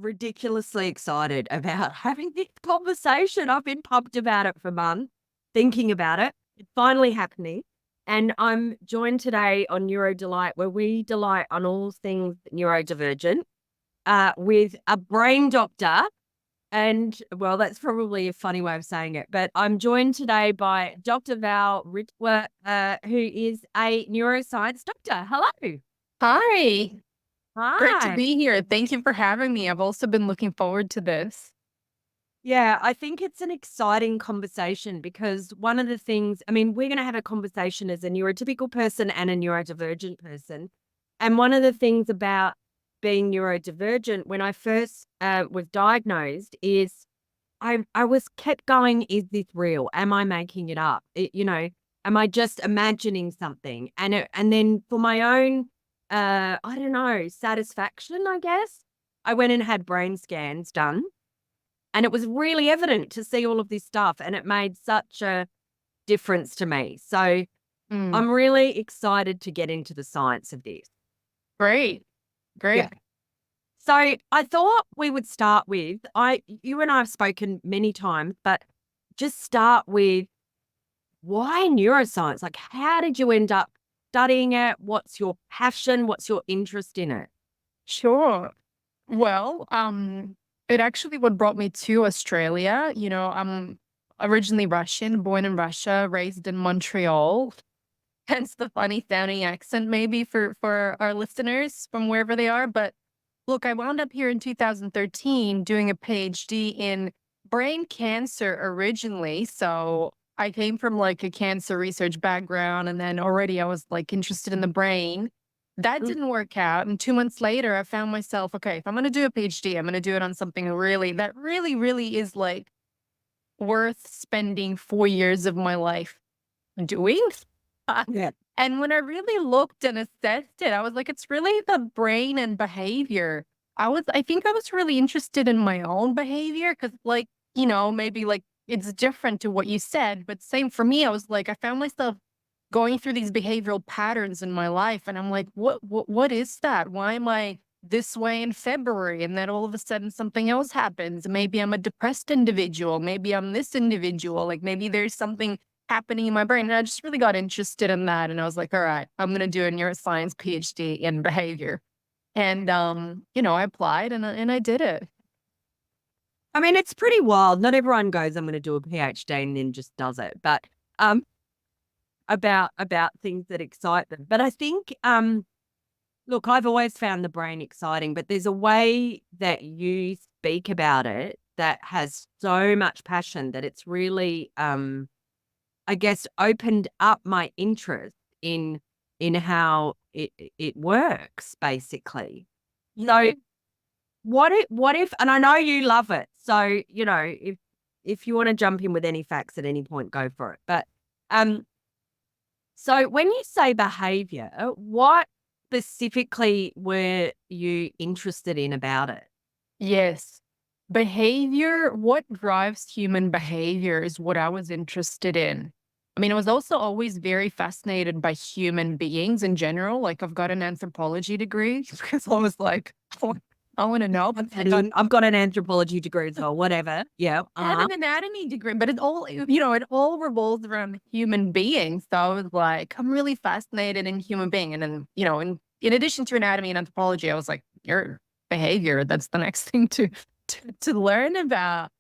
ridiculously excited about having this conversation. I've been pumped about it for months, thinking about it. It's finally happening. And I'm joined today on Neurodelight, where we delight on all things neurodivergent, with a brain doctor. And well, that's probably a funny way of saying it, but I'm joined today by Dr. Val Rytova, who is a neuroscience doctor. Hello. Hi, great to Hi. be here. Thank you for having me. I've also been looking forward to this. Yeah, I think it's an exciting conversation because one of the things, I mean, we're going to have a conversation as a neurotypical person and a neurodivergent person. And one of the things about being neurodivergent, when I first was diagnosed, is I was kept going, is this real? Am I making it up? Am I just imagining something? And then for my own, I don't know, satisfaction, I guess, I went and had brain scans done. And it was really evident to see all of this stuff, and it made such a difference to me. So Mm, I'm really excited to get into the science of this. great, Yeah. great. So I thought we would start with you and I have spoken many times, but just start with why neuroscience? Like, how did you end up studying it? What's your passion? What's your interest in it? Sure. Well, it actually what brought me to Australia. I'm originally Russian, born in Russia, raised in Montreal. Hence the funny sounding accent, maybe for our listeners from wherever they are. But look, I wound up here in 2013 doing a PhD in brain cancer originally. So I came from like a cancer research background, and then already I was like interested in the brain. That Mm. didn't work out. And 2 months later, I found myself, okay, if I'm going to do a PhD, I'm going to do it on something that really is like worth spending 4 years of my life doing. Yeah. And when I really looked and assessed it, I was like, it's really the brain and behavior. I think I was really interested in my own behavior because, like, maybe like it's different to what you said, but same for me. I was like, I found myself going through these behavioral patterns in my life. And I'm like, what is that? Why am I this way in February? And then all of a sudden something else happens. Maybe I'm a depressed individual. Maybe I'm this individual. Like maybe there's something happening in my brain. And I just really got interested in that. And I was like, all right, I'm going to do a neuroscience PhD in behavior. And, I applied and I did it. I mean, it's pretty wild. Not everyone goes, I'm going to do a PhD and then just does it. But um, about things that excite them. But I think, look, I've always found the brain exciting, but there's a way that you speak about it that has so much passion that it's really, I guess, opened up my interest in how it works, basically. So Yeah. what if, and I know you love it. So, if you want to jump in with any facts at any point, go for it. But um, so when you say behavior, what specifically were you interested in about it? Yes. Behavior, what drives human behavior is what I was interested in. I mean, I was also always very fascinated by human beings in general. Like, I've got an anthropology degree because I was like, I want to know. But I've got an anthropology degree as well, whatever. Yeah. I have Uh-huh. an anatomy degree, but it all revolves around human beings. So I was like, I'm really fascinated in human being. And then, in addition to anatomy and anthropology, I was like, your behavior, that's the next thing to learn about,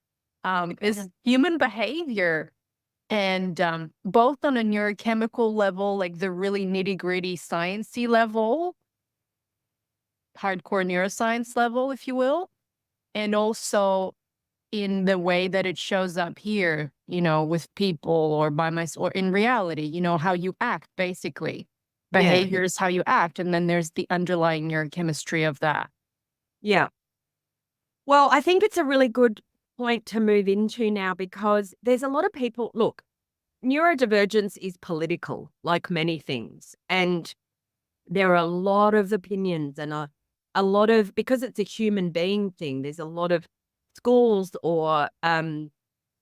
is human behavior. And both on a neurochemical level, like the really nitty gritty sciencey level, hardcore neuroscience level, if you will, and also in the way that it shows up here, with people or by myself or in reality, how you act basically. Yeah. Behavior is how you act. And then there's the underlying neurochemistry of that. Yeah. Well, I think it's a really good point to move into now because there's a lot of people, look, neurodivergence is political, like many things. And there are a lot of opinions and a lot of, because it's a human being thing, there's a lot of schools or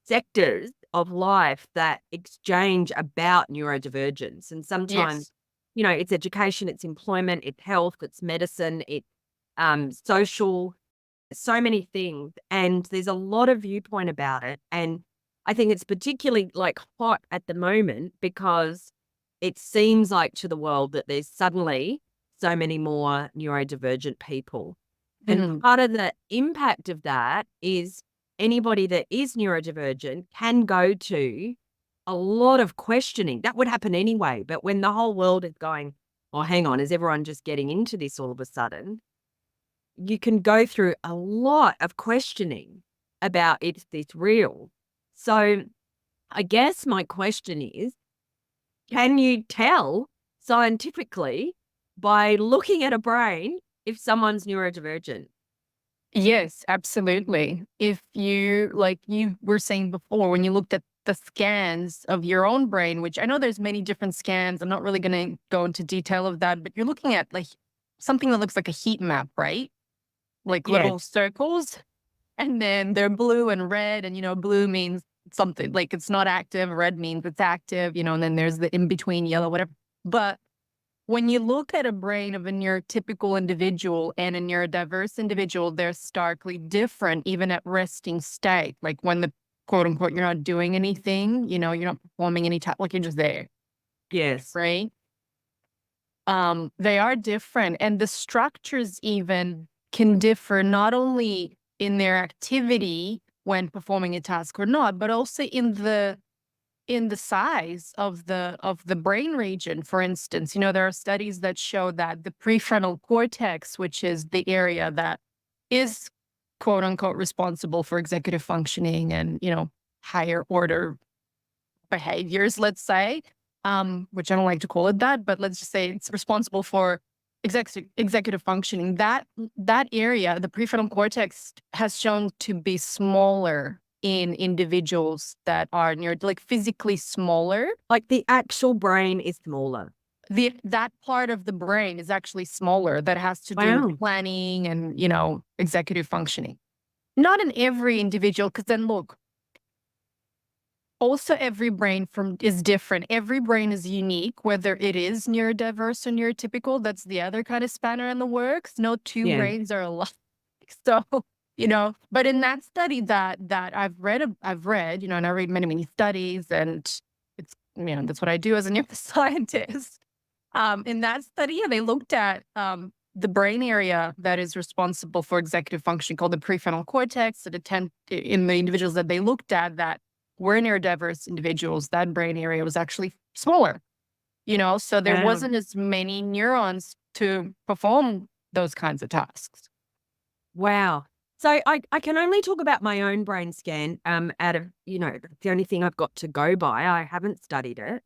sectors of life that exchange about neurodivergence. And sometimes, Yes. it's education, it's employment, it's health, it's medicine, it's social. so many things, and there's a lot of viewpoint about it. And I think it's particularly like hot at the moment because it seems like to the world that there's suddenly so many more neurodivergent people. And Mhm. part of the impact of that is anybody that is neurodivergent can go to a lot of questioning. That would happen anyway. But when the whole world is going, oh, hang on, is everyone just getting into this all of a sudden? You can go through a lot of questioning about, is this real? So I guess my question is, can you tell scientifically by looking at a brain if someone's neurodivergent? Yes, absolutely. If you, like you were saying before, when you looked at the scans of your own brain, which I know there's many different scans, I'm not really going to go into detail of that, but you're looking at like something that looks like a heat map, right? Like Yes. little circles, and then they're blue and red, and blue means something like it's not active, red means it's active, and then there's the in between yellow, whatever. But when you look at a brain of a neurotypical individual and a neurodiverse individual, they're starkly different, even at resting state. Like when the quote unquote, you're not doing anything, you're not performing any type, like you're just there, Yes. right? They are different. And the structures even can differ not only in their activity when performing a task or not, but also in the size of the brain region. For instance, there are studies that show that the prefrontal cortex, which is the area that is quote unquote responsible for executive functioning and higher order behaviors, let's say, which I don't like to call it that, but let's just say it's responsible for executive functioning. That area, the prefrontal cortex, has shown to be smaller in individuals that are like physically smaller. Like the actual brain is smaller. That part of the brain is actually smaller, that has to do with Wow. planning and executive functioning. Not in every individual, because then look, also every brain is different. Every brain is unique, whether it is neurodiverse or neurotypical. That's the other kind of spanner in the works. No two Yeah. brains are alike. So, but in that study that I've read, and I read many, many studies, and it's, that's what I do as a neuroscientist. In that study, yeah, they looked at the brain area that is responsible for executive function, called the prefrontal cortex. In the individuals that they looked at that were neurodiverse individuals, that brain area was actually smaller, so there Wow. wasn't as many neurons to perform those kinds of tasks. Wow. So I can only talk about my own brain scan out of, the only thing I've got to go by. I haven't studied it.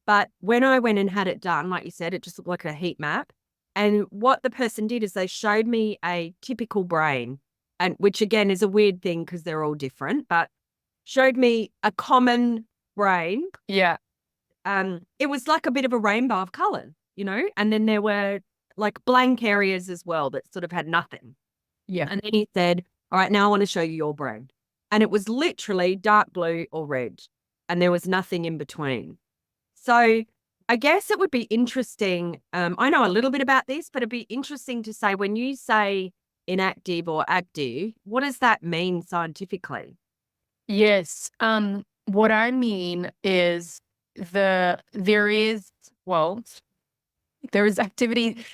But when I went and had it done, like you said, it just looked like a heat map. And what the person did is they showed me a typical brain, and which again is a weird thing because they're all different, but showed me a common brain. Yeah. It was like a bit of a rainbow of color, and then there were like blank areas as well that sort of had nothing. Yeah. And then he said, all right, now I want to show you your brain. And it was literally dark blue or red, and there was nothing in between. So I guess it would be interesting. I know a little bit about this, but it'd be interesting to say, when you say inactive or active, what does that mean scientifically? Yes. What I mean is there is, well, there is activity.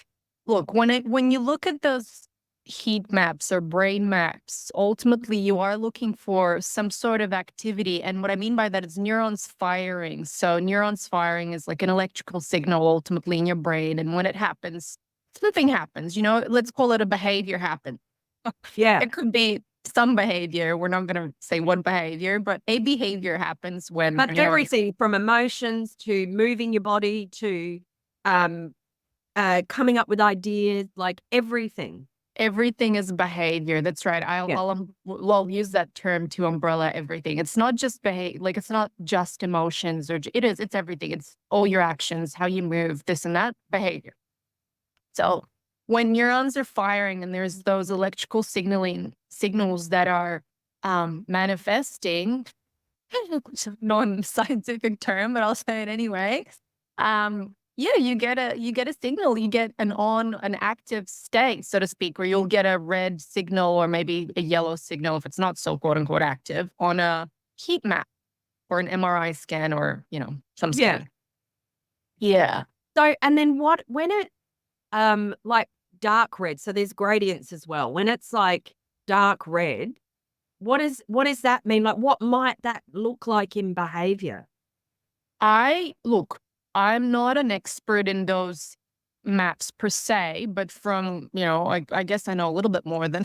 Look, when you look at those heat maps or brain maps, ultimately you are looking for some sort of activity. And what I mean by that is neurons firing. So neurons firing is like an electrical signal ultimately in your brain. And when it happens, something happens, let's call it a behavior happen. Yeah. It could be some behavior. We're not going to say what behavior, but a behavior happens when But everything from emotions to moving your body to um, coming up with ideas, like everything. everything is behavior. That's right. Yeah. I'll use that term to umbrella everything. It's not just behavior, like it's not just emotions, it's everything. It's all your actions, how you move, this and that behavior. So when neurons are firing and there's those electrical signals that are manifesting, it's a non-scientific term, but I'll say it anyway. Yeah, you get a signal, you get an active state, so to speak, where you'll get a red signal or maybe a yellow signal if it's not so quote unquote active on a heat map or an MRI scan or, some Yeah. scan. Yeah. So, and then when it, like dark red, so there's gradients as well. When it's like dark red, what does that mean? Like, what might that look like in behavior? Look, I'm not an expert in those maps per se, but from, I guess I know a little bit more than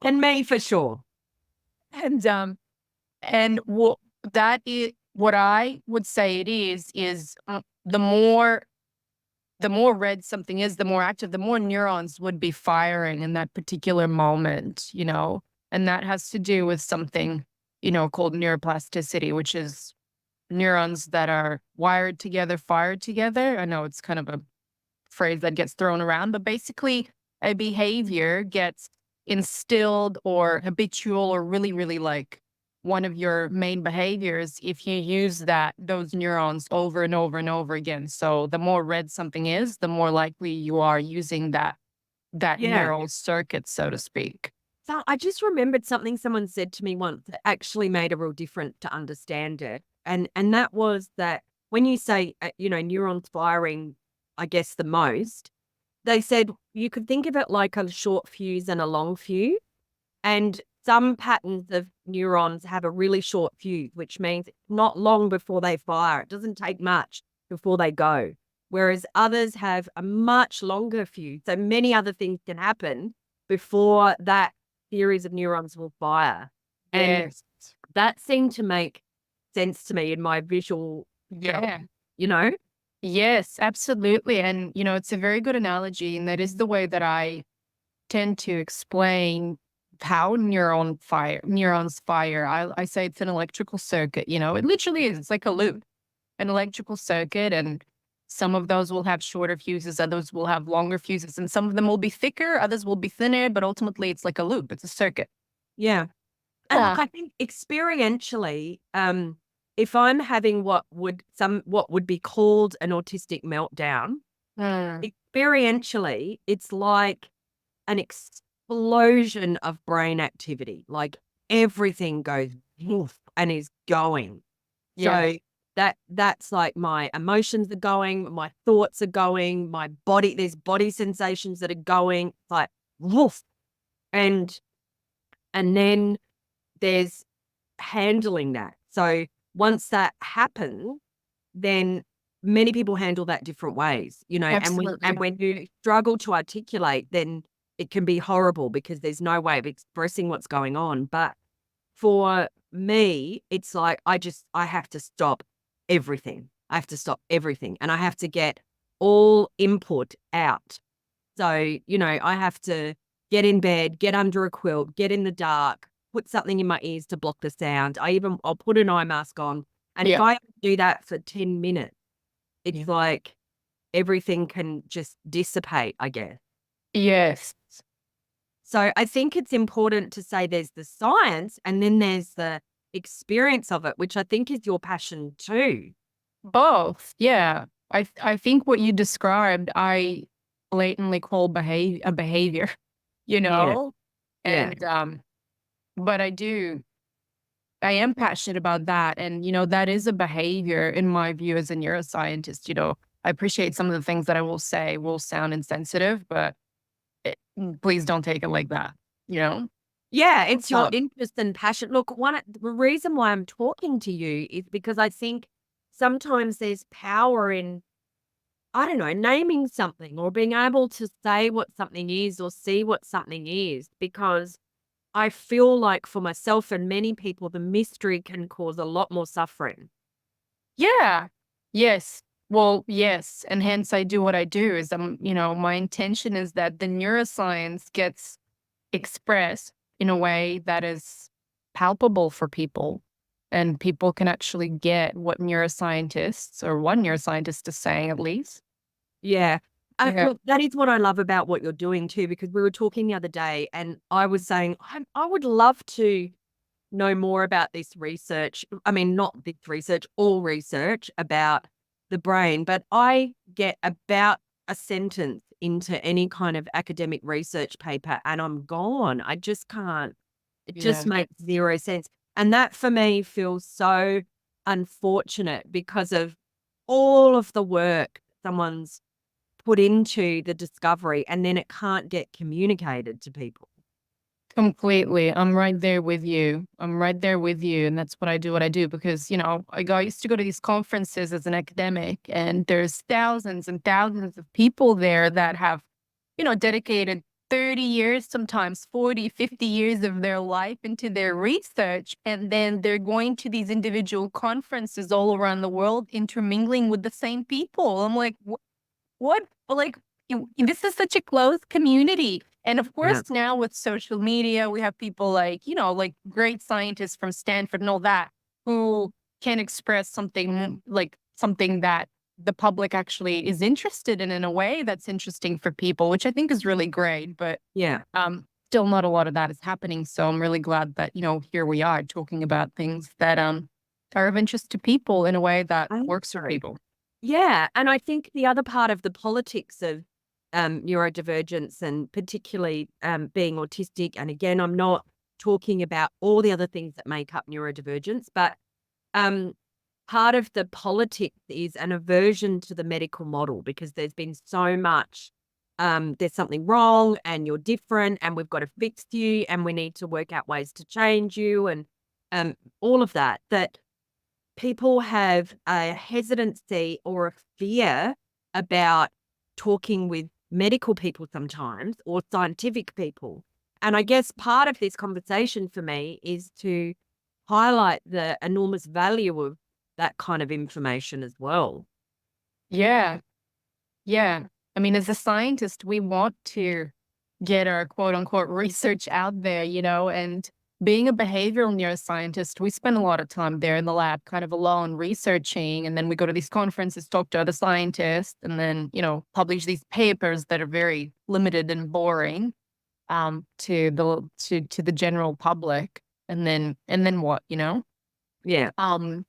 And me for sure. and and what that is what I would say it is the more red something is, the more active, the more neurons would be firing in that particular moment, and that has to do with something, called neuroplasticity, which is neurons that are wired together, fired together. I know it's kind of a phrase that gets thrown around, but basically a behavior gets instilled or habitual or really, really like one of your main behaviors if you use those neurons over and over and over again. So the more red something is, the more likely you are using that Yeah. neural circuit, so to speak. So I just remembered something someone said to me once that actually made a real difference to understand it. And that was that when you say, neurons firing, I guess the most, they said you could think of it like a short fuse and a long fuse. And some patterns of neurons have a really short fuse, which means not long before they fire. It doesn't take much before they go. Whereas others have a much longer fuse. So many other things can happen before that series of neurons will fire. And Yes. that seemed to make sense to me in my visual, Yeah. you know? Yes, absolutely. And, it's a very good analogy. And that is the way that I tend to explain how neurons fire. I say it's an electrical circuit, it literally is. It's like a loop, an electrical circuit. And some of those will have shorter fuses, others will have longer fuses, and some of them will be thicker, others will be thinner, but ultimately it's like a loop. It's a circuit. Yeah. And look, Yeah. I think experientially, if I'm having what would be called an autistic meltdown, Mm. experientially, it's like an explosion of brain activity. Like everything goes woof and is going. Yeah. So that's like my emotions are going, my thoughts are going, my body, there's body sensations that are going, like woof. And then there's handling that. So once that happens, then many people handle that different ways, Absolutely. and when you struggle to articulate, then it can be horrible because there's no way of expressing what's going on. But for me, it's like I have to stop everything. I have to stop everything and I have to get all input out. So, I have to get in bed, get under a quilt, get in the dark, put something in my ears to block the sound. I'll put an eye mask on. And if Yeah. I do that for 10 minutes, Yeah. it's like everything can just dissipate, I guess. Yes. So I think it's important to say there's the science and then there's the experience of it, which I think is your passion too. Both. Yeah. I think what you described, I blatantly call a behavior, you Yeah. know? Yeah. And but I am passionate about that. And that is a behavior in my view as a neuroscientist. I appreciate some of the things that I will say will sound insensitive, but please don't take it like that, you know? Yeah, it's your Um, interest and passion. Look, the reason why I'm talking to you is because I think sometimes there's power in, I don't know, naming something or being able to say what something is or see what something is, because I feel like for myself and many people, the mystery can cause a lot more suffering. yeah. Yes. Well, yes. And hence I do what I do is my intention is that the neuroscience gets expressed in a way that is palpable for people and people can actually get what neuroscientists or one neuroscientist is saying at least. Yeah. Yeah. Look, that is what I love about what you're doing too, because we were talking the other day and I was saying, I would love to know more about this research. I mean, not this research, all research about the brain, but I get about a sentence into any kind of academic research paper and I'm gone. I just can't. It just Yeah. makes zero sense. And that for me feels so unfortunate because of all of the work someone's put into the discovery and then it can't get communicated to people. Completely. I'm right there with you. I'm right there with you. And that's what I do because, I used to go to these conferences as an academic, and there's thousands and thousands of people there that have, dedicated 30 years, sometimes 40, 50 years of their life into their research. And then they're going to these individual conferences all around the world, intermingling with the same people. I'm like, what? Like, this is such a close community. And of Yeah. course, now with social media, we have people like, like great scientists from Stanford and all that who can express something that the public actually is interested in a way that's interesting for people, which I think is really great. But Yeah. still not a lot of that is happening. So I'm really glad that, here we are talking about things that are of interest to people in a way that I works for agree. people. Yeah. And I think the other part of the politics of neurodivergence and particularly being autistic, and again, I'm not talking about all the other things that make up neurodivergence, but um, part of the politics is an aversion to the medical model because there's been so much, there's something wrong and you're different and we've got to fix you and we need to work out ways to change you and all of that, that people have a hesitancy or a fear about talking with medical people sometimes or scientific people. And I guess part of this conversation for me is to highlight the enormous value of that kind of information as well. Yeah. Yeah. I mean, as a scientist, we want to get our quote unquote research out there, and being a behavioral neuroscientist, we spend a lot of time there in the lab, kind of alone researching. And then we go to these conferences, talk to other scientists, and then, publish these papers that are very limited and boring to the general public. And then what? Yeah. Um,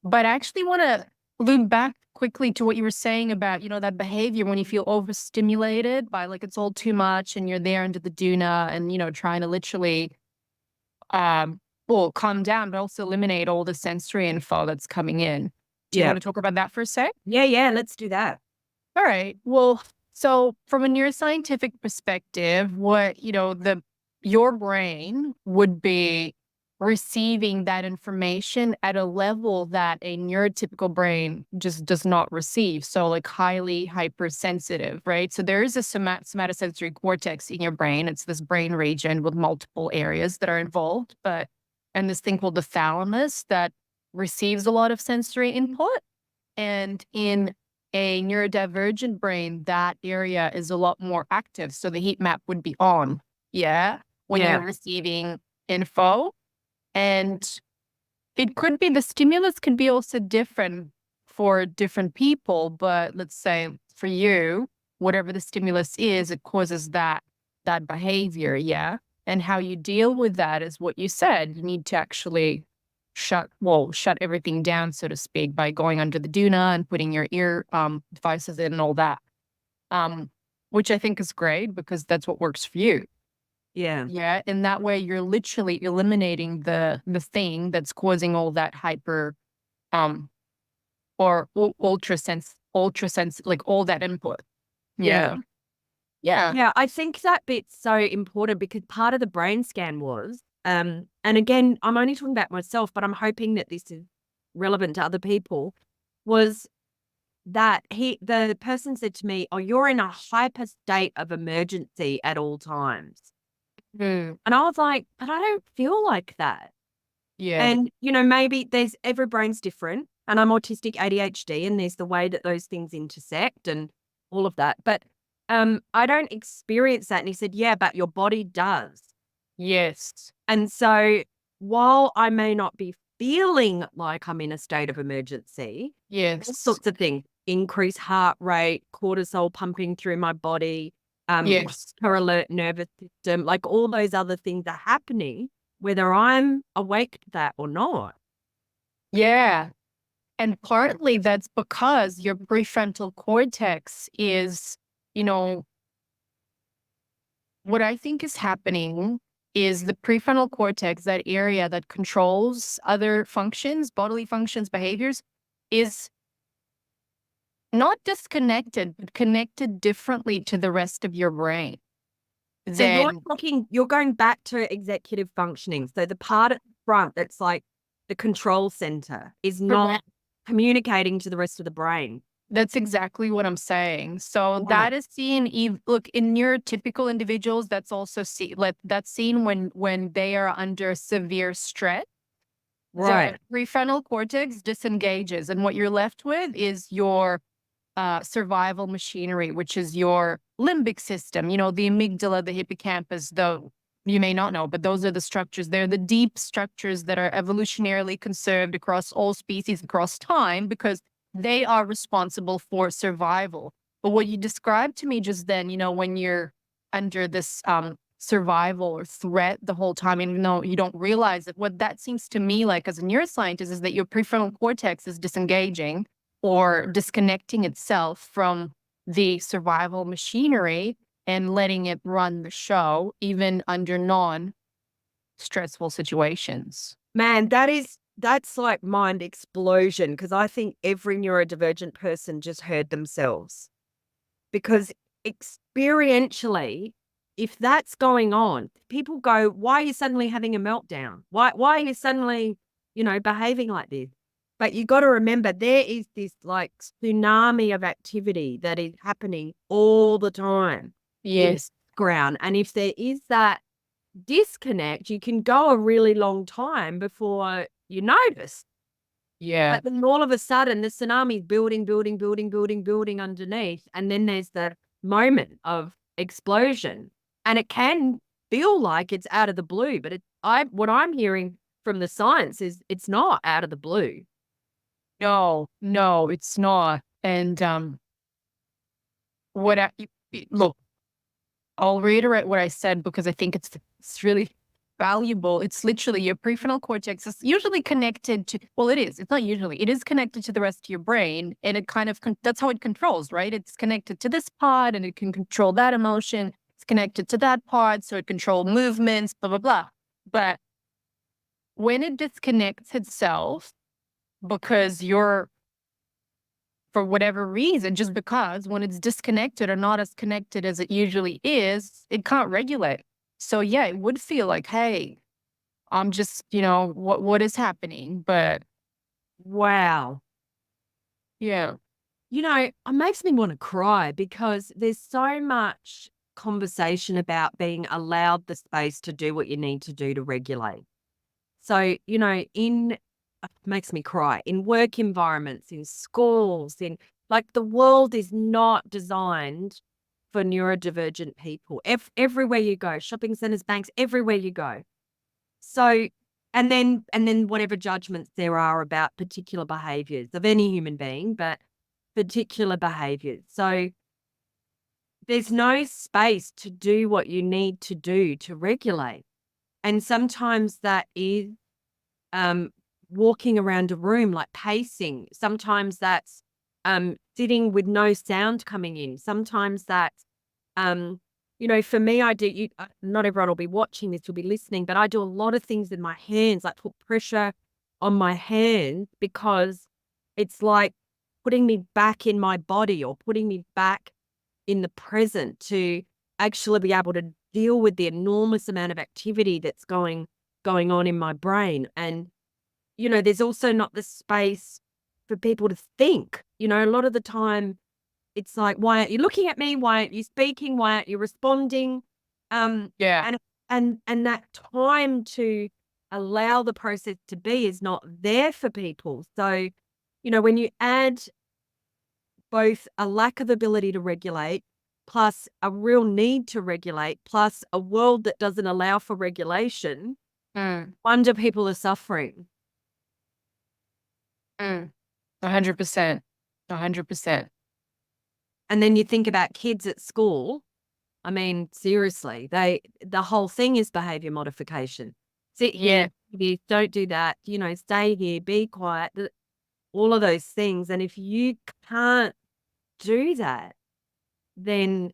but I actually want to loop back quickly to what you were saying about, that behavior when you feel overstimulated by like it's all too much and you're there under the doona and, trying to literally, well, calm down, but also eliminate all the sensory info that's coming in. Do you Yeah. want to talk about that for a sec? Yeah. Yeah. Let's do that. All right. Well, so from a neuroscientific perspective, your brain would be receiving that information at a level that a neurotypical brain just does not receive. So like highly hypersensitive, right? So there is a somatosensory cortex in your brain. It's this brain region with multiple areas that are involved, and this thing called the thalamus that receives a lot of sensory input. And in a neurodivergent brain, that area is a lot more active. So the heat map would be on. Yeah. When Yeah. you're receiving info. And it could be the stimulus could be also different for different people. But let's say for you, whatever the stimulus is, it causes that behavior. Yeah. And how you deal with that is what you said. You need to actually shut everything down, so to speak, by going under the doona and putting your ear devices in and all that. Which I think is great because that's what works for you. Yeah. Yeah. And that way you're literally eliminating the thing that's causing all that hyper or ultra sense, like all that input. Yeah. Yeah. Yeah. Yeah, I think that bit's so important because part of the brain scan was, and again, I'm only talking about myself, but I'm hoping that this is relevant to other people, was that the person said to me, "Oh, you're in a hyper state of emergency at all times." Mm. And I was like, "But I don't feel like that." Yeah. And, maybe every brain's different, and I'm autistic ADHD, and there's the way that those things intersect and all of that. But I don't experience that. And he said, yeah, but your body does. Yes. And so while I may not be feeling like I'm in a state of emergency, all Yes. sorts of things, increased heart rate, cortisol pumping through my body, Yes. alert nervous system, like all those other things are happening, whether I'm awake to that or not. Yeah. And partly that's because your prefrontal cortex is, you know, what I think is happening is the prefrontal cortex, that area that controls other functions, bodily functions, behaviors, is not disconnected, but connected differently to the rest of your brain. So Then, you're going back to executive functioning. So the part at the front that's like the control center is not communicating to the rest of the brain. that's exactly what I'm saying. So Right. that is seen. Look, in neurotypical individuals, that's also that's seen when they are under severe stress. Right. The prefrontal cortex disengages, and what you're left with is your survival machinery, which is your limbic system, the amygdala, the hippocampus, though you may not know, but those are the structures. They're the deep structures that are evolutionarily conserved across all species, across time, because they are responsible for survival. But what you described to me just then, when you're under this survival or threat the whole time, even though you don't realize it, what that seems to me like as a neuroscientist is that your prefrontal cortex is disengaging or disconnecting itself from the survival machinery and letting it run the show, even under non-stressful situations. Man, that's like mind explosion because I think every neurodivergent person just heard themselves. Because experientially, if that's going on, people go, why are you suddenly having a meltdown? Why are you suddenly, behaving like this? But you got to remember there is this like tsunami of activity that is happening all the time in the Yes. ground. And if there is that disconnect, you can go a really long time before you notice. Yeah. But then all of a sudden, the tsunami is building, building, building, building, building underneath. And then there's the moment of explosion. And it can feel like it's out of the blue. But what I'm hearing from the science is it's not out of the blue. No, no, it's not. And what I look, I'll reiterate what I said because I think it's really valuable. It's literally your prefrontal cortex is usually connected to, well, it is. It's not usually. It is connected to the rest of your brain, and it kind of that's how it controls, right? It's connected to this part, and it can control that emotion. It's connected to that part, so it controls movements, blah blah blah. But when it disconnects itself because you're, for whatever reason, just because when it's disconnected or not as connected as it usually is, it can't regulate. So yeah, it would feel like, hey, I'm just, what is happening? But Wow. yeah, It makes me want to cry because there's so much conversation about being allowed the space to do what you need to do to regulate. So, makes me cry in work environments, in schools, in like the world is not designed for neurodivergent people. Everywhere you go, shopping centers, banks, everywhere you go. So, and then whatever judgments there are about particular behaviors of any human being, but particular behaviors. So there's no space to do what you need to do to regulate. And sometimes that is um, walking around a room, like pacing. Sometimes that's sitting with no sound coming in. Sometimes that's, for me, I do, not everyone will be watching this, will be listening, but I do a lot of things with my hands, like put pressure on my hands because it's like putting me back in my body or putting me back in the present to actually be able to deal with the enormous amount of activity that's going on in my brain. And, there's also not the space for people to think. A lot of the time it's like, why aren't you looking at me? Why aren't you speaking? Why aren't you responding? yeah, And that time to allow the process to be is not there for people. So, when you add both a lack of ability to regulate plus a real need to regulate plus a world that doesn't allow for regulation, mm, wonder people are suffering. 100%, 100%. And then you think about kids at school. I mean, seriously, the whole thing is behavior modification. Sit here, Yeah, don't do that, stay here, be quiet. all of those things. And if you can't do that, then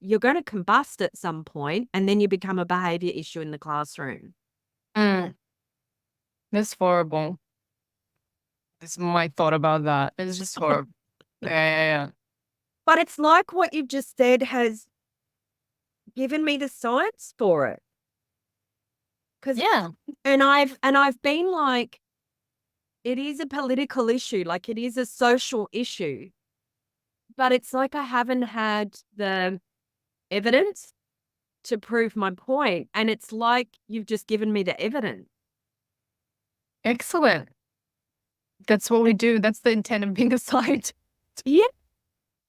you're going to combust at some point, and then you become a behavior issue in the classroom. Mm, that's horrible. That's my thought about that. It's just horrible. Yeah. But it's like what you've just said has given me the science for it. Yeah. And I've been like, it is a political issue, like it is a social issue, but it's like I haven't had the evidence to prove my point. And it's like you've just given me the evidence. Excellent. That's what we do. That's the intent of being a scientist. Yeah.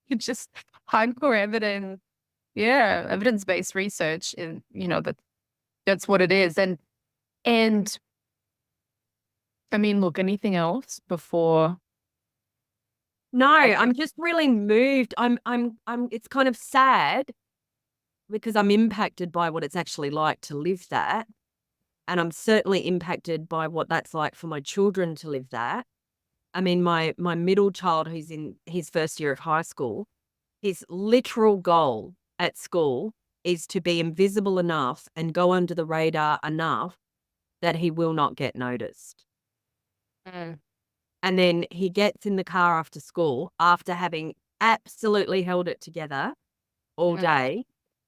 You just hardcore evidence. Yeah, evidence-based research, and that's what it is. And I mean, look, anything else before No, I I'm just really moved. It's kind of sad because I'm impacted by what it's actually like to live that. And I'm certainly impacted by what that's like for my children to live that. I mean, my middle child, who's in his first year of high school, his literal goal at school is to be invisible enough and go under the radar enough that he will not get noticed. Mm, And then he gets in the car after school after having absolutely held it together all mm, day,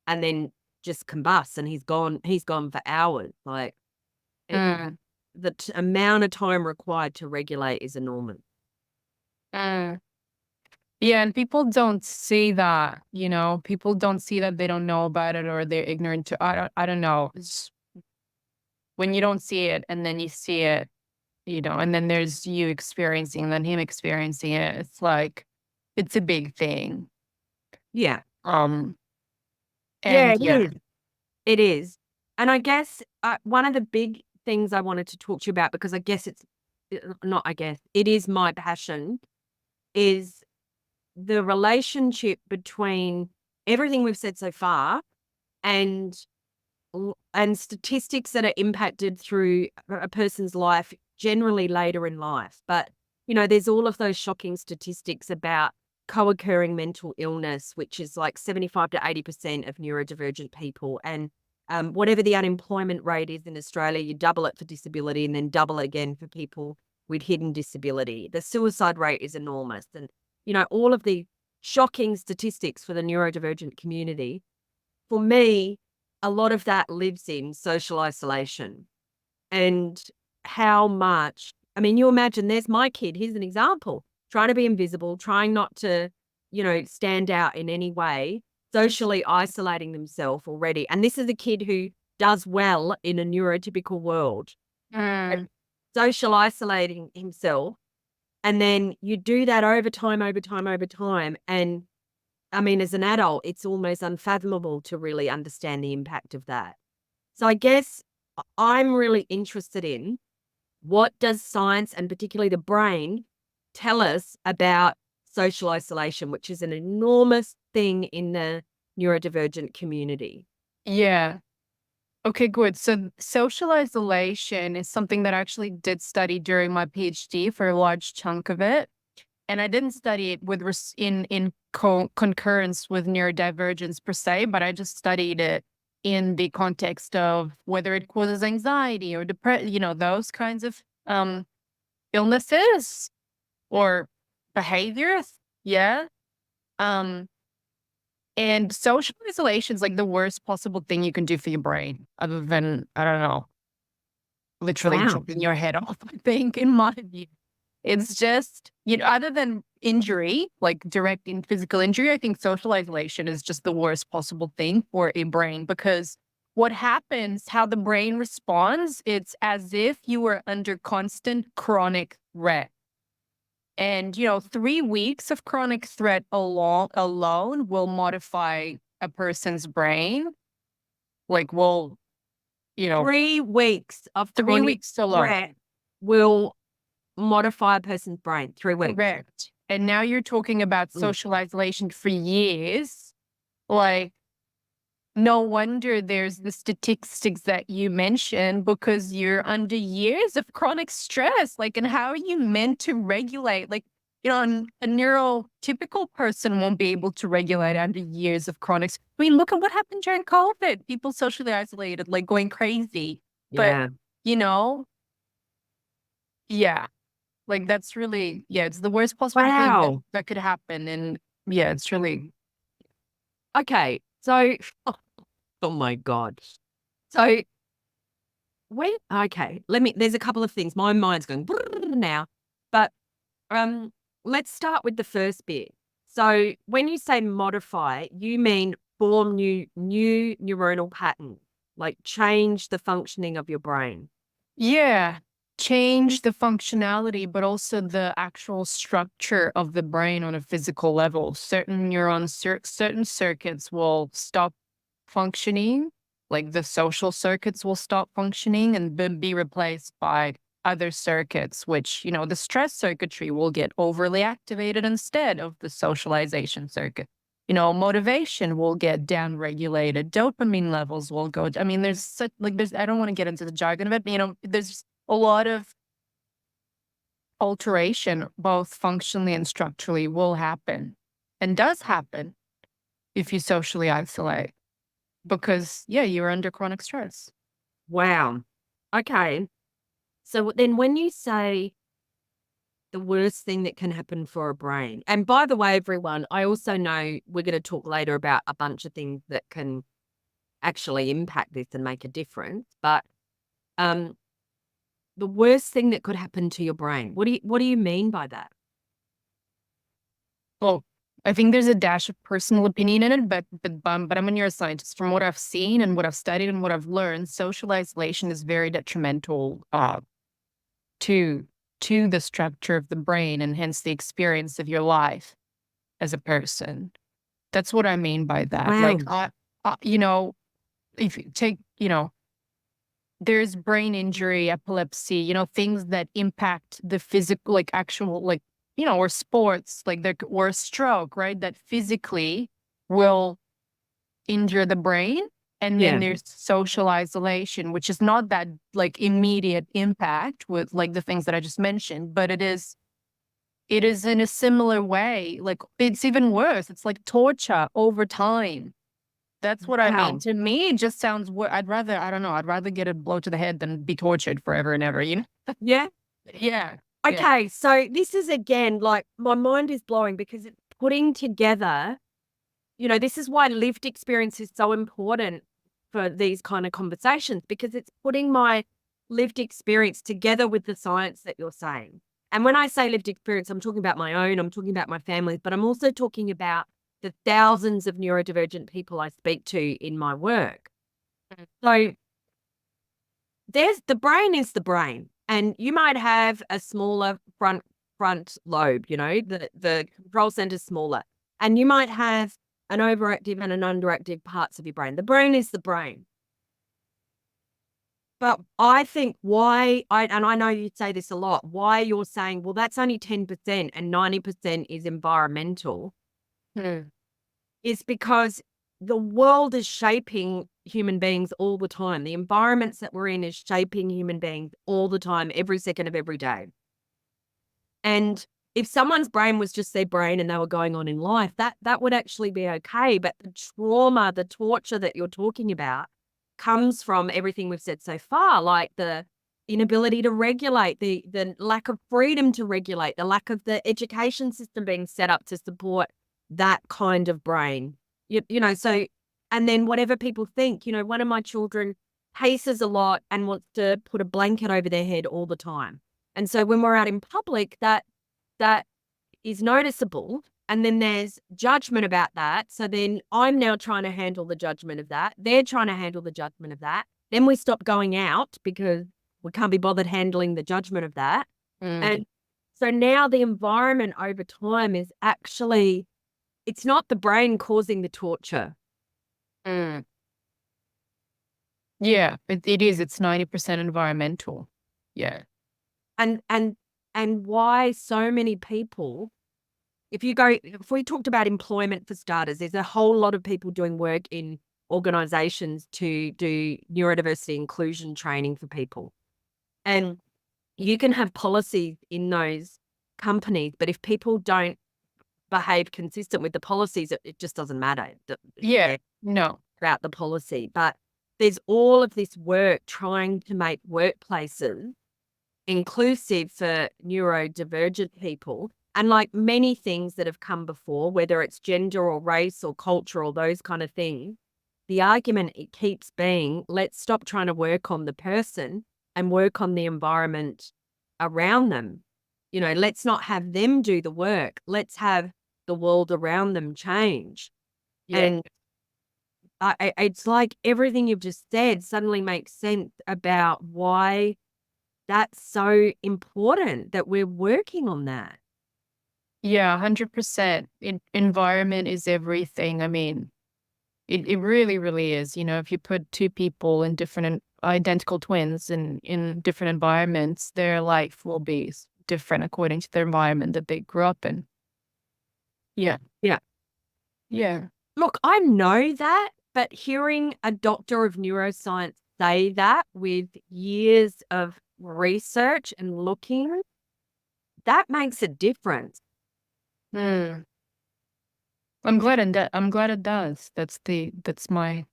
and then just combusts, and he's gone for hours. Like it, mm, the amount of time required to regulate is enormous. mm. Yeah, and people don't see that, people don't see that, they don't know about it, or they're ignorant to, I don't know. It's when you don't see it and then you see it, and then there's you experiencing and then him experiencing it. It's like, it's a big thing. Yeah. Um, Yeah, and it yeah. is. It is. And I guess one of the big things I wanted to talk to you about, because I guess it is my passion, is the relationship between everything we've said so far and and statistics that are impacted through a person's life, generally later in life. But, there's all of those shocking statistics about co-occurring mental illness, which is like 75 to 80% of neurodivergent people. And whatever the unemployment rate is in Australia, you double it for disability and then double it again for people with hidden disability. The suicide rate is enormous. And, all of the shocking statistics for the neurodivergent community. For me, a lot of that lives in social isolation, and how much, I mean, you imagine there's my kid, here's an example, trying to be invisible, trying not to, stand out in any way, socially isolating themselves already. And this is a kid who does well in a neurotypical world, but Mm, social isolating himself. And then you do that over time, over time, over time. And I mean, as an adult, it's almost unfathomable to really understand the impact of that. So I guess I'm really interested in, what does science, and particularly the brain, tell us about social isolation, which is an enormous thing in the neurodivergent community. yeah. Okay, good. So social isolation is something that I actually did study during my PhD for a large chunk of it. And I didn't study it with concurrence with neurodivergence per se, but I just studied it in the context of whether it causes anxiety or depression, those kinds of illnesses or behaviors. Yeah. Um, and social isolation is like the worst possible thing you can do for your brain, other than, I don't know, literally Wow. chopping your head off, I think, in my view. It's just, other than injury, like direct in physical injury, I think social isolation is just the worst possible thing for a brain, because what happens, how the brain responds, it's as if you were under constant chronic threat. And, 3 weeks of chronic threat alone will modify a person's brain. Like, will, 3 weeks of three chronic weeks alone. threat will modify a person's brain. 3 weeks. Correct. And now you're talking about Mm. social isolation for years. Like, no wonder there's the statistics that you mentioned, because you're under years of chronic stress. Like, and how are you meant to regulate? Like, a neurotypical person won't be able to regulate under years of chronic. I mean, look at what happened during COVID. People socially isolated, like going crazy. But, Yeah. you know, yeah, like that's really, yeah, it's the worst possible thing that, Wow. that could happen. And yeah, it's really, Okay. So, oh my God. So okay, there's a couple of things. My mind's going now, but um, let's start with the first bit. So when you say modify, you mean form new neuronal pattern, like change the functioning of your brain. yeah, change the functionality, but also the actual structure of the brain on a physical level. Certain neurons, certain circuits will stop functioning, like the social circuits will stop functioning and then be replaced by other circuits, which, the stress circuitry will get overly activated instead of the socialization circuit. Motivation will get down regulated. Dopamine levels will go. I mean, there's such like there's I don't want to get into the jargon of it, but there's a lot of alteration, both functionally and structurally, will happen and does happen if you socially isolate. Because, yeah, you're under chronic stress. Wow. Okay. So then when you say the worst thing that can happen for a brain, and by the way, everyone, I also know we're going to talk later about a bunch of things that can actually impact this and make a difference. But um, the worst thing that could happen to your brain, what do you mean by that? Well, I think there's a dash of personal opinion in it, but I'm a neuroscientist. From what I've seen and what I've studied and what I've learned, social isolation is very detrimental to the structure of the brain and hence the experience of your life as a person. That's what I mean by that. Wow. Like, if you take, there's brain injury, epilepsy, things that impact the physical, like actual, like, or sports, like or a stroke, right? That physically will injure the brain. And then Yeah. there's social isolation, which is not that like immediate impact with like the things that I just mentioned, but it is in a similar way. Like it's even worse. It's like torture over time. That's what I mean. Wow. To me, it just sounds. I don't know. I'd rather get a blow to the head than be tortured forever and ever. Yeah. Yeah. Yeah. Okay. So this is again, like my mind is blowing because it's putting together, this is why lived experience is so important for these kind of conversations, because it's putting my lived experience together with the science that you're saying. And when I say lived experience, I'm talking about my own, I'm talking about my family's, but I'm also talking about the thousands of neurodivergent people I speak to in my work. Mm. So the brain is the brain, and you might have a smaller front lobe, the control center is smaller, and you might have an overactive and an underactive parts of your brain. The brain is the brain. But I think and I know you say this a lot, why you're saying, well, that's only 10% and 90% is environmental, Hmm. is because the world is shaping human beings all the time. The environments that we're in is shaping human beings all the time, every second of every day. And if someone's brain was just their brain and they were going on in life, that would actually be okay. But the trauma, the torture that you're talking about comes from everything we've said so far, like the inability to regulate, the lack of freedom to regulate, the lack of the education system being set up to support that kind of brain. So, and then whatever people think, one of my children paces a lot and wants to put a blanket over their head all the time. And so when we're out in public, that is noticeable. And then there's judgment about that. So then I'm now trying to handle the judgment of that. They're trying to handle the judgment of that. Then we stop going out because we can't be bothered handling the judgment of that. Mm. And so now the environment over time is actually, it's not the brain causing the torture. Mm. Yeah, it is. It's 90% environmental. Yeah. And why so many people, if we talked about employment for starters, there's a whole lot of people doing work in organizations to do neurodiversity inclusion training for people. And you can have policies in those companies, but if people don't behave consistent with the policies, it just doesn't matter. Yeah. No. About the policy. But there's all of this work trying to make workplaces inclusive for neurodivergent people. And like many things that have come before, whether it's gender or race or culture or those kind of things, the argument it keeps being, let's stop trying to work on the person and work on the environment around them. You know, let's not have them do the work. Let's have the world around them change. Yeah. And it's like everything you've just said suddenly makes sense about why that's so important that we're working on that. Yeah, 100%. Environment is everything. I mean, it really, really is. You know, if you put two people in different, identical twins in different environments, their life will be different according to the environment that they grew up in. Yeah. Yeah. Yeah. Look, I know that, but hearing a doctor of neuroscience say that with years of research and looking, that makes a difference. Mm. I'm glad it does. That's my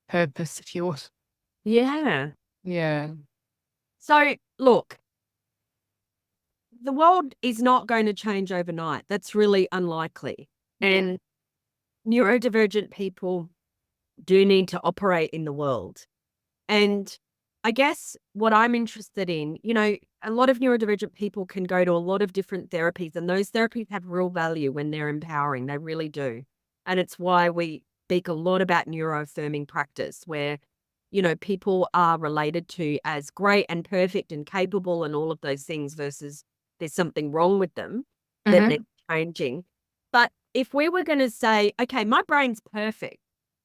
purpose, if you will. Yeah. Yeah. So, look, the world is not going to change overnight. That's really unlikely. And neurodivergent people do need to operate in the world. And I guess what I'm interested in, you know, a lot of neurodivergent people can go to a lot of different therapies, and those therapies have real value when they're empowering. They really do. And it's why we speak a lot about neuroaffirming practice, where, you know, people are related to as great and perfect and capable and all of those things versus there's something wrong with them that they're changing. But if we were going to say, okay, my brain's perfect,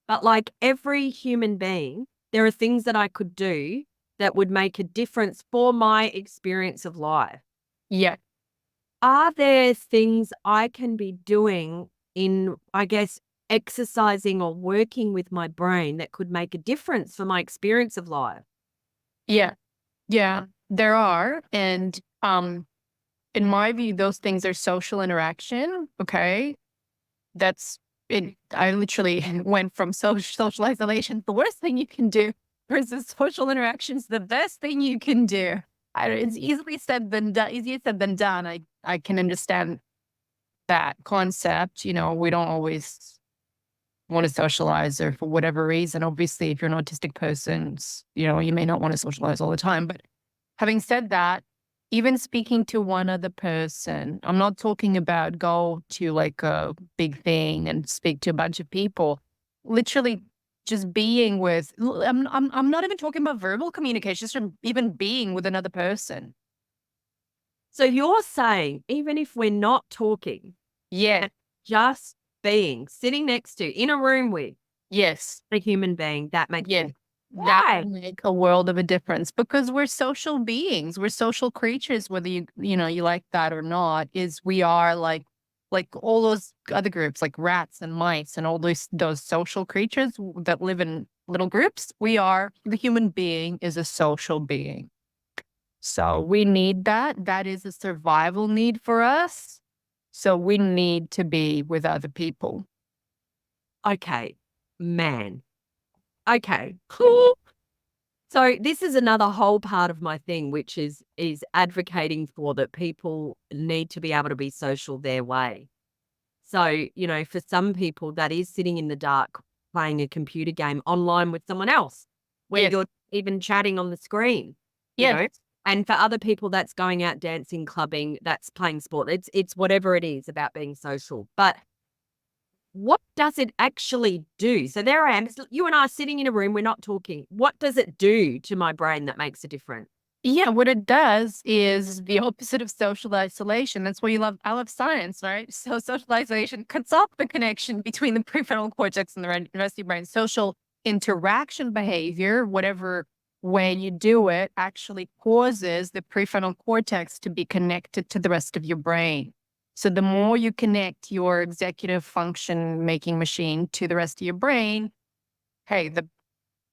but like every human being, there are things that I could do that would make a difference for my experience of life. Yeah. Are there things I can be doing in, I guess, exercising or working with my brain that could make a difference for my experience of life? Yeah. Yeah. There are. And in my view, those things are social interaction. Okay. That's it. I literally went from social isolation, the worst thing you can do, versus social interactions, the best thing you can do. It's easily said than done. Easier said than done. I can understand that concept. You know, we don't always want to socialize, or for whatever reason. Obviously, if you're an autistic person, you know, you may not want to socialize all the time. But having said that, even speaking to one other person, I'm not talking about go to like a big thing and speak to a bunch of people. Literally just being with, I'm not even talking about verbal communication, just from even being with another person. So you're saying, even if we're not talking, Yeah. just being, sitting next to, in a room with Yes. a human being, that makes Yeah. sense. That Why? would make a world of a difference, because we're social beings. We're social creatures, whether you know, you like that or not, is we are like all those other groups, like rats and mice and all those social creatures that live in little groups. The human being is a social being. So we need that. That is a survival need for us. So we need to be with other people. Okay, man. Okay, cool. So this is another whole part of my thing, which is advocating for that people need to be able to be social their way. So, you know, for some people that is sitting in the dark playing a computer game online with someone else where Yes. you're even chatting on the screen, you Yes. know. And for other people that's going out dancing, clubbing, that's playing sport. It's whatever it is about being social. But what does it actually do? So there I am. You and I are sitting in a room. We're not talking. What does it do to my brain that makes a difference? Yeah, what it does is the opposite of social isolation. That's why I love science, right? So social isolation cuts off the connection between the prefrontal cortex and the rest of your brain. Social interaction behavior, whatever way you do it, actually causes the prefrontal cortex to be connected to the rest of your brain. So the more you connect your executive function making machine to the rest of your brain, hey, the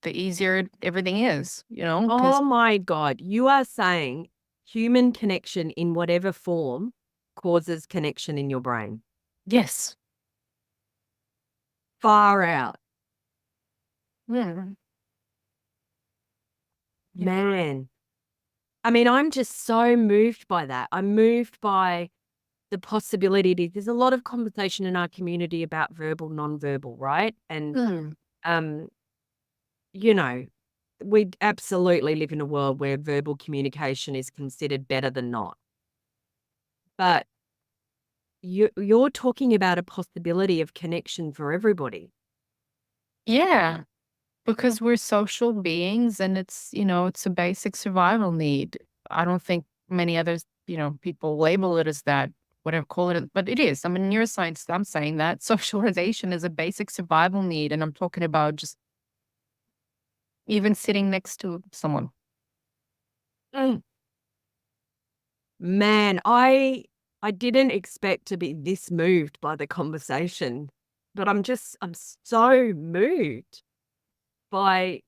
easier everything is, you know, Oh because my God. You are saying human connection in whatever form causes connection in your brain. yes. Far out. Yeah. Yeah. Man. I mean, I'm just so moved by that. I'm moved by the possibility. There's a lot of conversation in our community about verbal, nonverbal, right? And, Mm. um, you know, we absolutely live in a world where verbal communication is considered better than not. But you're talking about a possibility of connection for everybody. Yeah. Because we're social beings and it's, it's a basic survival need. I don't think many others, people label it as that, whatever, call it, but it is. I'm in neuroscience. I'm saying that socialization is a basic survival need. And I'm talking about just even sitting next to someone. Mm. Man, I didn't expect to be this moved by the conversation, but I'm so moved by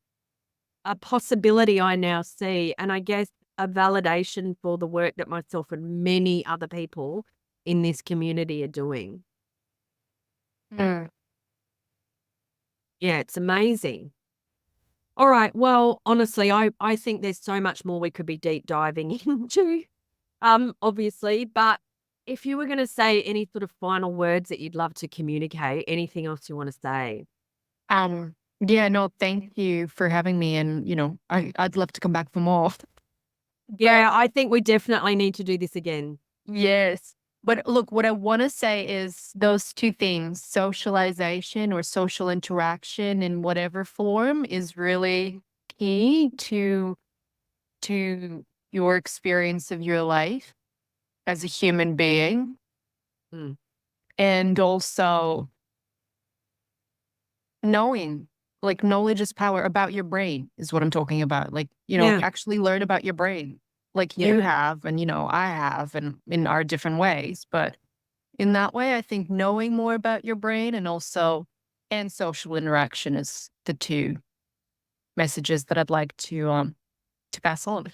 a possibility I now see, and I guess a validation for the work that myself and many other people in this community are doing. Mm. Yeah, it's amazing. All right. Well, honestly, I think there's so much more we could be deep diving into, obviously. But if you were going to say any sort of final words that you'd love to communicate, anything else you want to say? Yeah, no, thank you for having me. And, I'd love to come back for more. But Yeah, I think we definitely need to do this again. yes. But look, what I want to say is those two things, socialization or social interaction in whatever form is really key to your experience of your life as a human being. Mm. And also knowing, like knowledge is power about your brain is what I'm talking about. Like, Yeah. actually learn about your brain like Yeah. you have and, I have and in our different ways. But in that way, I think knowing more about your brain and social interaction is the two messages that I'd like to pass on.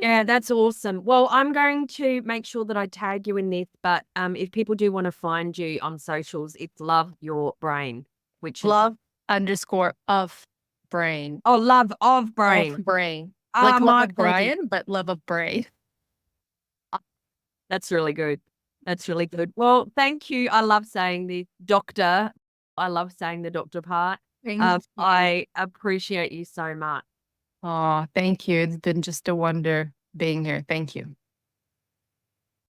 Yeah, that's awesome. Well, I'm going to make sure that I tag you in this, but if people do want to find you on socials, it's Love Your Brain, which is Love underscore of brain. oh, Love of Of Brain. brain. Ah, Like love my of apologies. Brian, but love of brain. That's really good. That's really good. Well, thank you. I love saying the doctor. I love saying the doctor part. Thank you. I appreciate you so much. Oh, thank you. It's been just a wonder being here. Thank you.